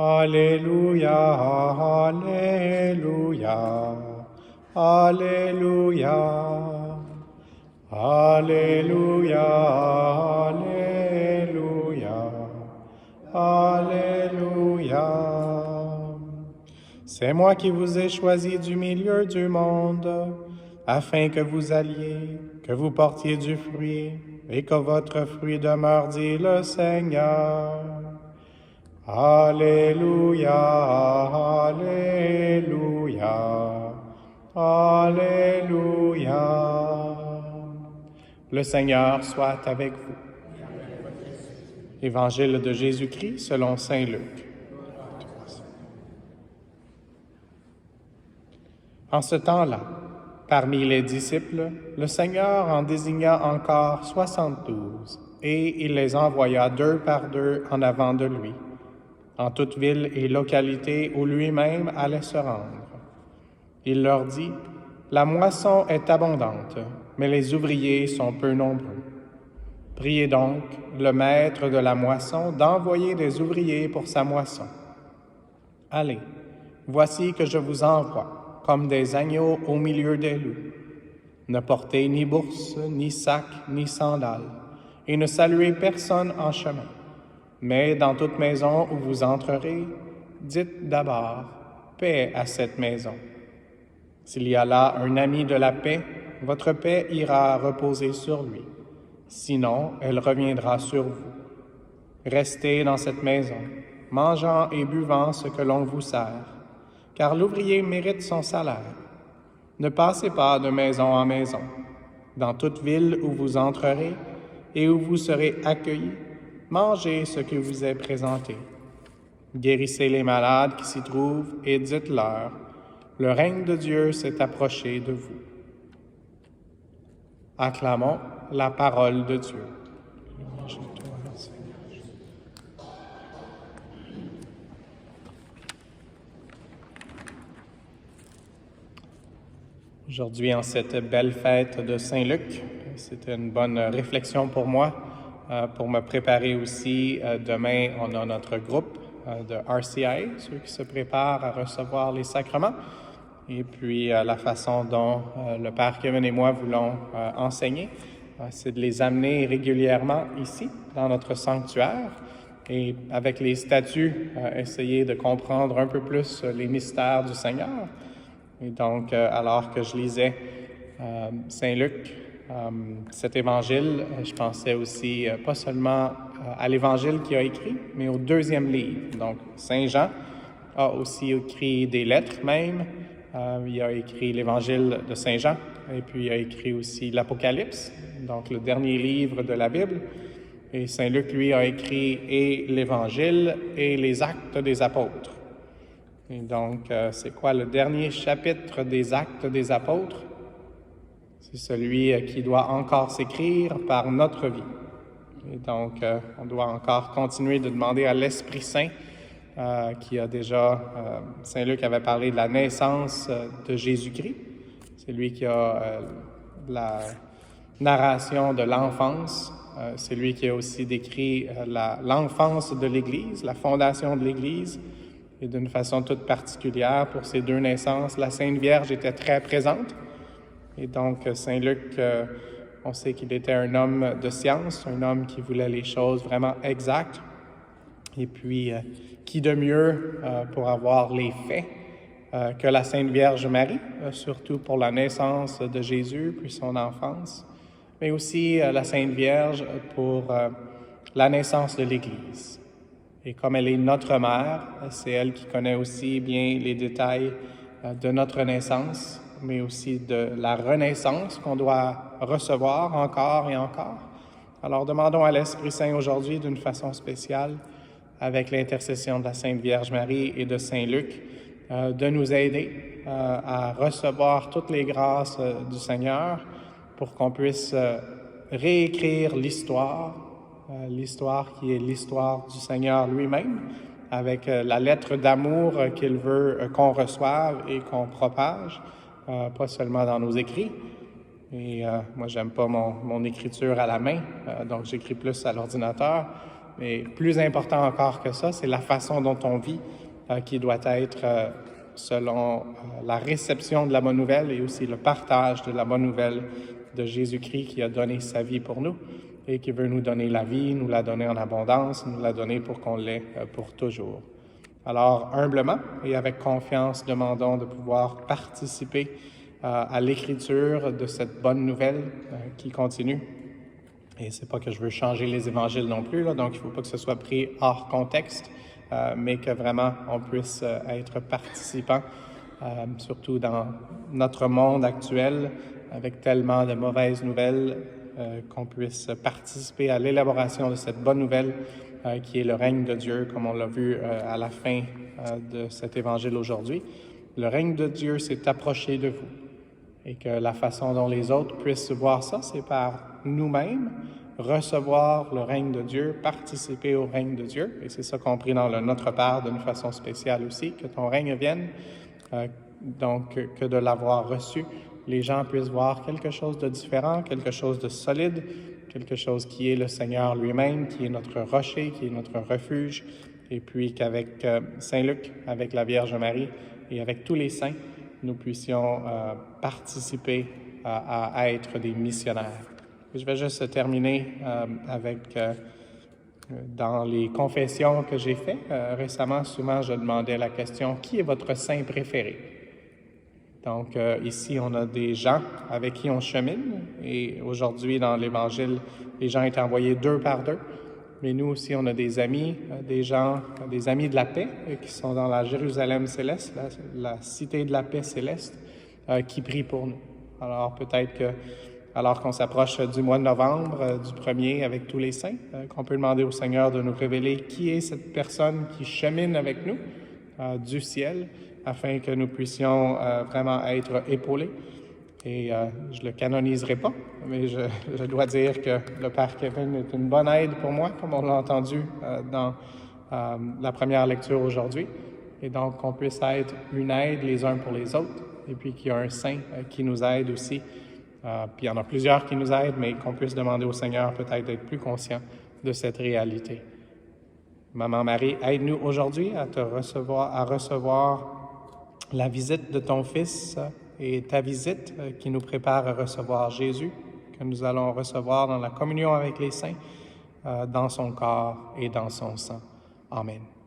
Alléluia, Alléluia, Alléluia, Alléluia, Alléluia, Alléluia. C'est moi qui vous ai choisi du milieu du monde, afin que vous alliez, que vous portiez du fruit, et que votre fruit demeure, dit le Seigneur. Alléluia, Alléluia, Alléluia. Le Seigneur soit avec vous. Évangile de Jésus-Christ selon saint Luc. En ce temps-là, parmi les disciples, le Seigneur en désigna encore 72, et il les envoya 2 par 2 en avant de lui, en toute ville et localité où lui-même allait se rendre. Il leur dit, « La moisson est abondante, mais les ouvriers sont peu nombreux. Priez donc le maître de la moisson d'envoyer des ouvriers pour sa moisson. Allez, voici que je vous envoie, comme des agneaux au milieu des loups. Ne portez ni bourse, ni sac, ni sandales, et ne saluez personne en chemin. Mais dans toute maison où vous entrerez, dites d'abord « Paix à cette maison ». S'il y a là un ami de la paix, votre paix ira reposer sur lui. Sinon, elle reviendra sur vous. Restez dans cette maison, mangeant et buvant ce que l'on vous sert, car l'ouvrier mérite son salaire. Ne passez pas de maison en maison. Dans toute ville où vous entrerez et où vous serez accueillis, mangez ce qui vous est présenté. Guérissez les malades qui s'y trouvent et dites-leur, « Le règne de Dieu s'est approché de vous. » Acclamons la parole de Dieu. Aujourd'hui, en cette belle fête de Saint-Luc, c'était une bonne réflexion pour moi, pour me préparer aussi. Demain, on a notre groupe de RCI, ceux qui se préparent à recevoir les sacrements, et puis la façon dont le Père Kevin et moi voulons enseigner, c'est de les amener régulièrement ici, dans notre sanctuaire, et avec les statuts, essayer de comprendre un peu plus les mystères du Seigneur. Et donc, alors que je lisais Saint Luc, cet évangile, je pensais aussi pas seulement à l'évangile qu'il a écrit, mais au 2e livre. Donc, Saint Jean a aussi écrit des lettres même. Il a écrit l'évangile de Saint Jean, et puis il a écrit aussi l'Apocalypse, donc le dernier livre de la Bible. Et Saint Luc, lui, a écrit et l'évangile et les actes des apôtres. Et donc, c'est quoi le dernier chapitre des Actes des Apôtres? C'est celui qui doit encore s'écrire par notre vie. Et donc, on doit encore continuer de demander à l'Esprit Saint, qui a déjà, Saint Luc avait parlé de la naissance de Jésus-Christ. C'est lui qui a la narration de l'enfance. C'est lui qui a aussi décrit l'enfance de l'Église, la fondation de l'Église. Et d'une façon toute particulière, pour ces 2 naissances, la Sainte Vierge était très présente. Et donc, Saint Luc, on sait qu'il était un homme de science, un homme qui voulait les choses vraiment exactes. Et puis, qui de mieux pour avoir les faits que la Sainte Vierge Marie, surtout pour la naissance de Jésus, puis son enfance, mais aussi la Sainte Vierge pour la naissance de l'Église. Et comme elle est notre mère, c'est elle qui connaît aussi bien les détails de notre naissance, mais aussi de la renaissance qu'on doit recevoir encore et encore. Alors demandons à l'Esprit Saint aujourd'hui d'une façon spéciale, avec l'intercession de la Sainte Vierge Marie et de Saint Luc, de nous aider à recevoir toutes les grâces du Seigneur pour qu'on puisse réécrire l'histoire qui est l'histoire du Seigneur lui-même, avec la lettre d'amour qu'il veut qu'on reçoive et qu'on propage, pas seulement dans nos écrits. Et moi, j'aime pas mon écriture à la main, donc j'écris plus à l'ordinateur. Mais plus important encore que ça, c'est la façon dont on vit qui doit être selon la réception de la bonne nouvelle et aussi le partage de la bonne nouvelle de Jésus-Christ qui a donné sa vie pour nous et qui veut nous donner la vie, nous la donner en abondance, nous la donner pour qu'on l'ait pour toujours. Alors, humblement et avec confiance, demandons de pouvoir participer à l'écriture de cette bonne nouvelle qui continue. Et c'est pas que je veux changer les évangiles non plus, là, donc il ne faut pas que ce soit pris hors contexte, mais que vraiment on puisse être participant, surtout dans notre monde actuel, avec tellement de mauvaises nouvelles, qu'on puisse participer à l'élaboration de cette bonne nouvelle qui est le règne de Dieu, comme on l'a vu à la fin de cet évangile aujourd'hui. Le règne de Dieu s'est approché de vous. Et que la façon dont les autres puissent voir ça, c'est par nous-mêmes, recevoir le règne de Dieu, participer au règne de Dieu. Et c'est ça qu'on prie dans le Notre Père d'une façon spéciale aussi, que ton règne vienne, donc que de l'avoir reçu, les gens puissent voir quelque chose de différent, quelque chose de solide, quelque chose qui est le Seigneur lui-même, qui est notre rocher, qui est notre refuge, et puis qu'avec Saint Luc, avec la Vierge Marie et avec tous les saints, nous puissions participer à être des missionnaires. Je vais juste terminer avec, dans les confessions que j'ai faites récemment, souvent je demandais la question « Qui est votre saint préféré? » Donc ici, on a des gens avec qui on chemine et aujourd'hui, dans l'Évangile, les gens étaient envoyés 2 par 2. Mais nous aussi, on a des amis, des amis de la paix qui sont dans la Jérusalem céleste, la cité de la paix céleste, qui prient pour nous. Alors peut-être que, alors qu'on s'approche du mois de novembre, du 1er avec tous les saints, qu'on peut demander au Seigneur de nous révéler qui est cette personne qui chemine avec nous du ciel, afin que nous puissions vraiment être épaulés. Et je ne le canoniserai pas, mais je dois dire que le Père Kevin est une bonne aide pour moi, comme on l'a entendu dans la première lecture aujourd'hui. Et donc, qu'on puisse être une aide les uns pour les autres, et puis qu'il y a un saint qui nous aide aussi. Puis il y en a plusieurs qui nous aident, mais qu'on puisse demander au Seigneur peut-être d'être plus conscient de cette réalité. Maman Marie, aide-nous aujourd'hui à recevoir la visite de ton Fils et ta visite qui nous prépare à recevoir Jésus, que nous allons recevoir dans la communion avec les saints, dans son corps et dans son sang. Amen.